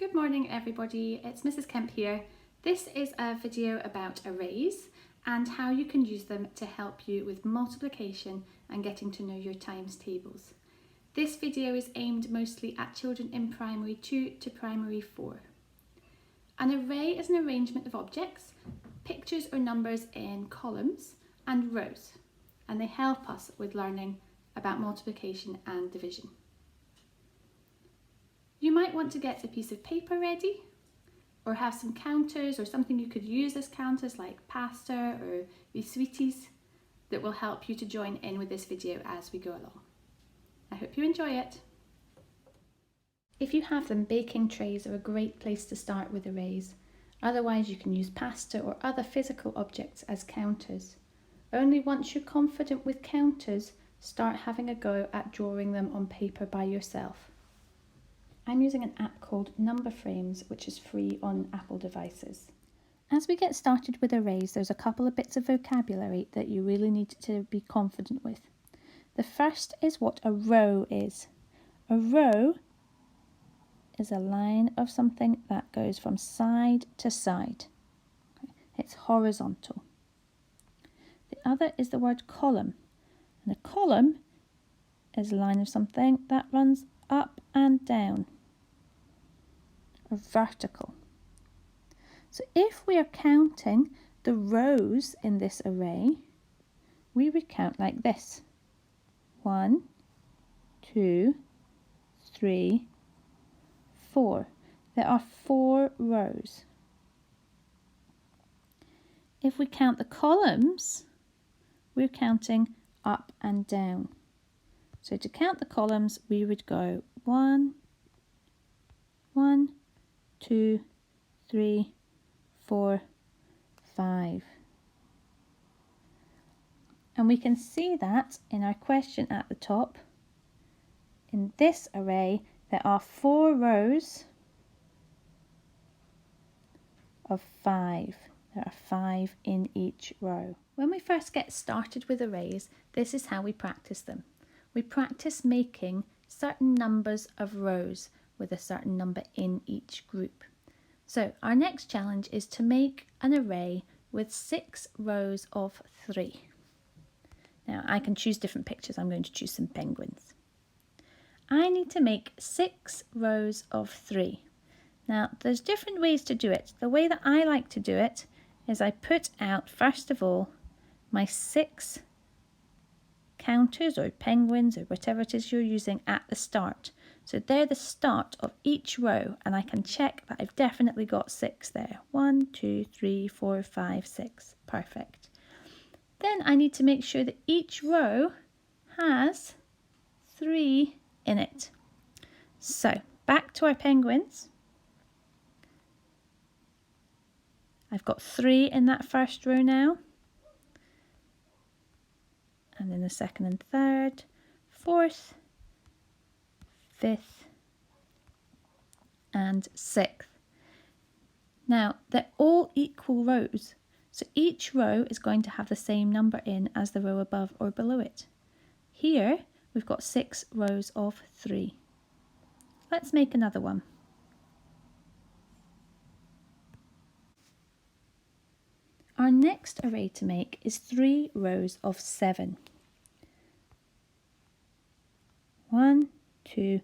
Good morning everybody, it's Mrs. Kemp here. This is a video about arrays and how you can use them to help you with multiplication and getting to know your times tables. This video is aimed mostly at children in primary 2 to primary 4. An array is an arrangement of objects, pictures or numbers in columns and rows, and they help us with learning about multiplication and division. You might want to get a piece of paper ready or have some counters or something you could use as counters like pasta or these sweeties that will help you to join in with this video as we go along. I hope you enjoy it. If you have them, baking trays are a great place to start with arrays. Otherwise you can use pasta or other physical objects as counters. Only once you're confident with counters, start having a go at drawing them on paper by yourself. I'm using an app called Number Frames, which is free on Apple devices. As we get started with arrays, there's a couple of bits of vocabulary that you really need to be confident with. The first is what a row is. A row is a line of something that goes from side to side. It's horizontal. The other is the word column. And a column is a line of something that runs up and down, or vertical. So if we are counting the rows in this array, we would count like this. 1, 2, 3, 4. There are 4 rows. If we count the columns, we're counting up and down. So to count the columns, we would go 1, 2, 3, 4, 5. And we can see that in our question at the top. In this array, there are 4 rows of 5. There are 5 in each row. When we first get started with arrays, this is how we practice them. We practice making certain numbers of rows with a certain number in each group. So our next challenge is to make an array with 6 rows of 3. Now I can choose different pictures. I'm going to choose some penguins. I need to make 6 rows of 3. Now there's different ways to do it. The way that I like to do it is I put out first of all my 6 counters or penguins or whatever it is you're using at the start. So they're the start of each row, and I can check that I've definitely got 6 there. 1, 2, 3, 4, 5, 6. Perfect. Then I need to make sure that each row has 3 in it. So back to our penguins. I've got 3 in that first row now. And then the second and third, 4th, 5th and 6th. Now they're all equal rows, so each row is going to have the same number in as the row above or below it. Here we've got 6 rows of 3. Let's make another one. Our next array to make is 3 rows of 7. 1, 2,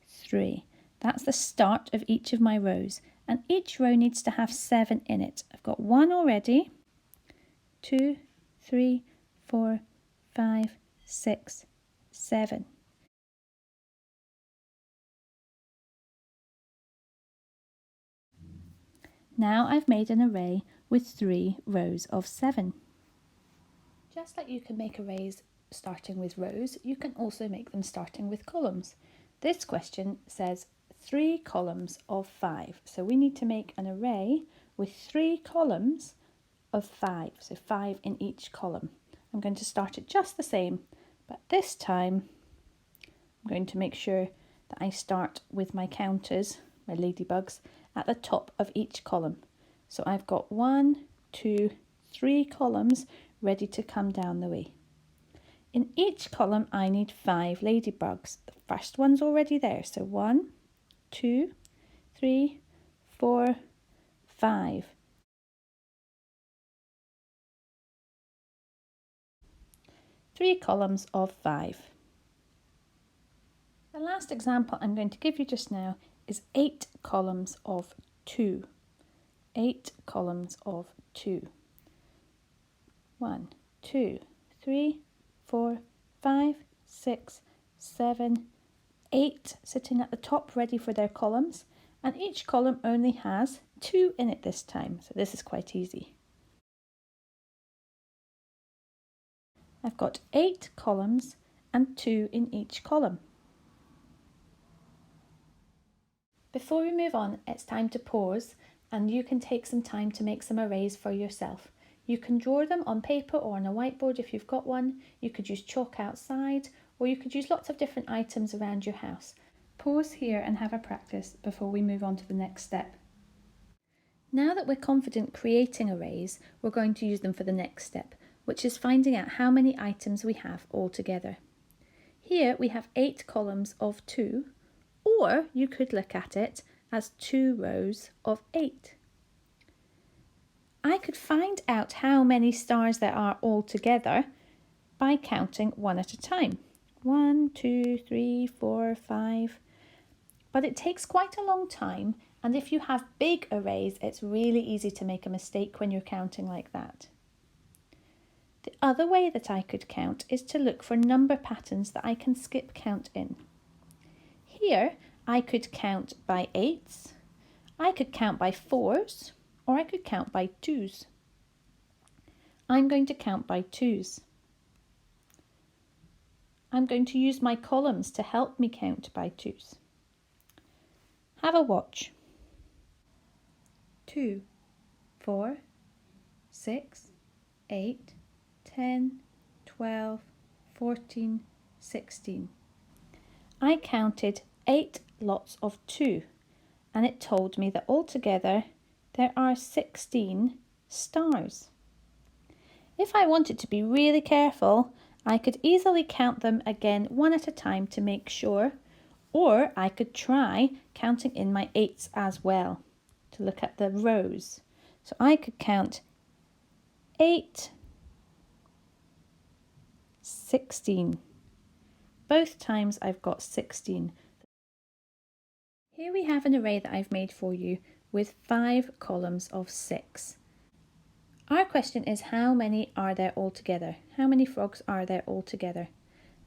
3. That's the start of each of my rows, and each row needs to have 7 in it. I've got 1 already, 2, 3, 4, 5, 6, 7. Now I've made an array with 3 rows of 7. Just like you can make arrays starting with rows, you can also make them starting with columns. This question says 3 columns of 5. So we need to make an array with 3 columns of 5. So 5 in each column. I'm going to start it just the same, but this time I'm going to make sure that I start with my counters, my ladybugs, at the top of each column. So I've got 1, 2, 3 columns ready to come down the way. In each column I need 5 ladybugs. The first one's already there, so 1, 2, 3, 4, 5. Three columns of 5. The last example I'm going to give you just now is 8 columns of 2. 8 columns of 2. 1, 2, 3, 4, 5, 6, 7, 8 sitting at the top ready for their columns, and each column only has 2 in it this time, so this is quite easy. I've got 8 columns and 2 in each column. Before we move on, it's time to pause, and you can take some time to make some arrays for yourself. You can draw them on paper or on a whiteboard if you've got one. You could use chalk outside, or you could use lots of different items around your house. Pause here and have a practice before we move on to the next step. Now that we're confident creating arrays, we're going to use them for the next step, which is finding out how many items we have altogether. Here we have 8 columns of 2, or you could look at it as 2 rows of 8. I could find out how many stars there are altogether by counting one at a time. 1, 2, 3, 4, 5. But it takes quite a long time, and if you have big arrays, it's really easy to make a mistake when you're counting like that. The other way that I could count is to look for number patterns that I can skip count in. Here, I could count by 8s, I could count by 4s, or I could count by 2s. I'm going to count by 2s. I'm going to use my columns to help me count by 2s. Have a watch. 2, 4, 6, 8, 10, 12, 14, 16. I counted 8 lots of 2, and it told me that altogether there are 16 stars. If I wanted to be really careful, I could easily count them again one at a time to make sure, or I could try counting in my 8s as well to look at the rows. So I could count 8, 16. Both times I've got 16. Here we have an array that I've made for you with 5 columns of 6. Our question is, how many are there altogether? How many frogs are there altogether?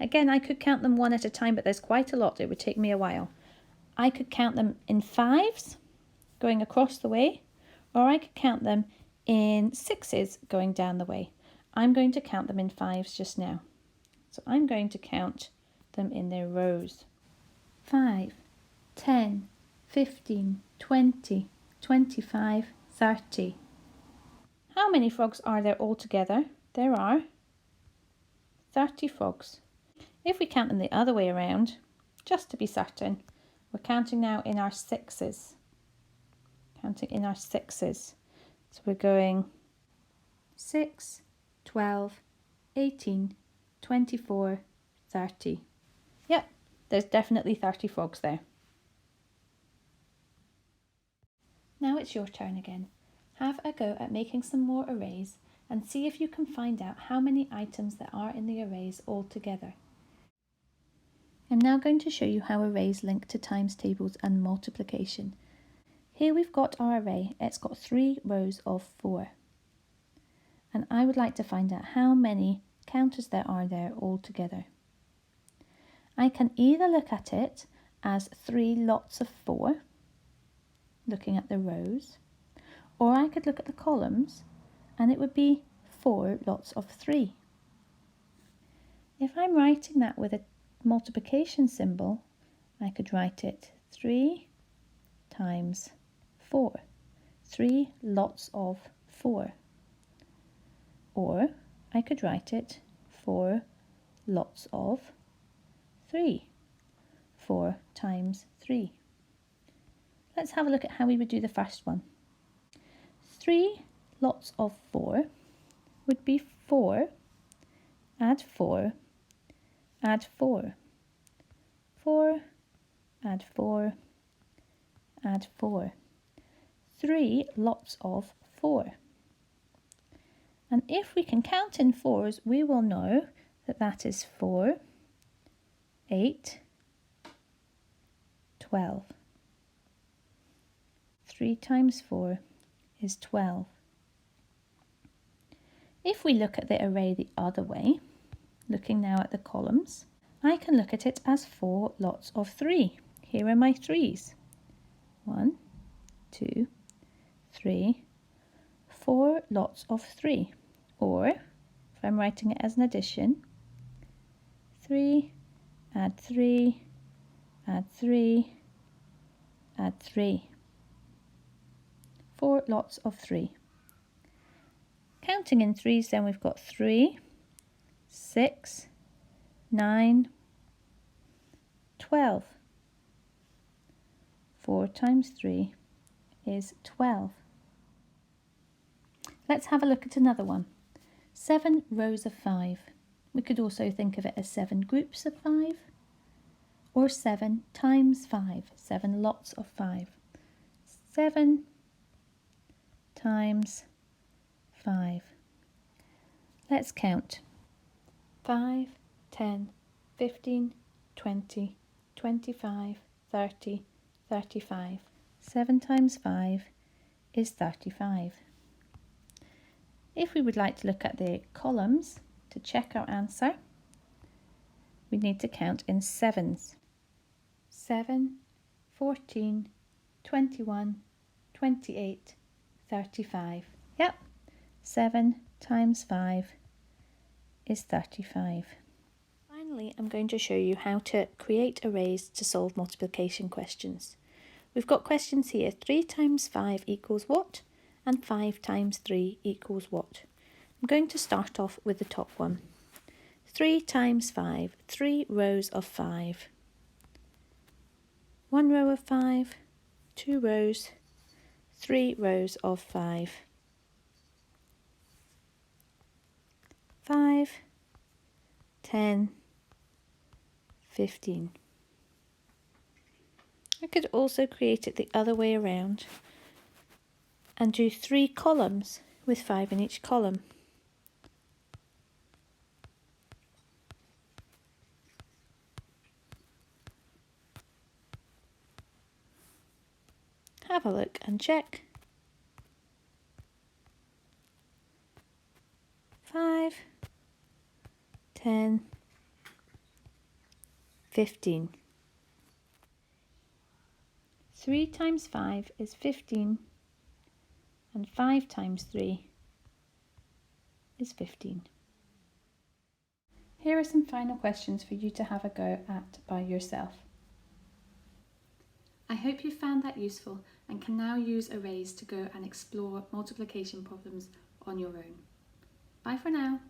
Again, I could count them one at a time, but there's quite a lot. It would take me a while. I could count them in 5s going across the way, or I could count them in 6s going down the way. I'm going to count them in 5s just now. So I'm going to count them in their rows. 5, 10, 15, 20, 25, 30. How many frogs are there altogether? There are 30 frogs. If we count them the other way around, just to be certain, we're counting now in our 6s. Counting in our 6s. So we're going 6, 12, 18, 24, 30. Yep, there's definitely 30 frogs there. Now it's your turn again. Have a go at making some more arrays and see if you can find out how many items there are in the arrays altogether. I'm now going to show you how arrays link to times tables and multiplication. Here we've got our array. It's got 3 rows of 4. And I would like to find out how many counters there are there altogether. I can either look at it as 3 lots of 4, looking at the rows, or I could look at the columns and it would be 4 lots of 3. If I'm writing that with a multiplication symbol, I could write it 3 times 4, 3 lots of 4. Or I could write it 4 lots of 3, 4 times 3. Let's have a look at how we would do the first one. 3 lots of 4 would be 4, add 4, add 4, 4, add 4, add 4. 3 lots of 4. And if we can count in fours, we will know that that is 4, 8, 12. 3 times 4 is 12. If we look at the array the other way, looking now at the columns, I can look at it as 4 lots of 3. Here are my 3's. 1, 2, 3, 4 lots of 3. Or, if I'm writing it as an addition, 3, add 3, add 3, add 3. 4 lots of 3. Counting in threes, then we've got 3, 6, 9, 12. 4 times 3 is 12. Let's have a look at another one. 7 rows of 5. We could also think of it as 7 groups of 5, or 7 times 5, 7 lots of 5. 7 times 5. Let's count. 5, 10, 15, 20, 25, 30, 35. 7 times 5 is 35. If we would like to look at the columns to check our answer, we need to count in sevens. 7, 14, 21, 28, 35. Yep, 7 times 5 is 35. Finally, I'm going to show you how to create arrays to solve multiplication questions. We've got questions here. 3 times 5 equals what? And 5 times 3 equals what? I'm going to start off with the top one. 3 times 5, 3 rows of 5. 1 row of 5, 2 rows, 3 rows of 5. 5, 10, 15. I could also create it the other way around and do 3 columns with 5 in each column. Have a look and check. 5, 10, 15. 3 times 5 is 15, and 5 times 3 is 15. Here are some final questions for you to have a go at by yourself. I hope you found that useful and can now use arrays to go and explore multiplication problems on your own. Bye for now.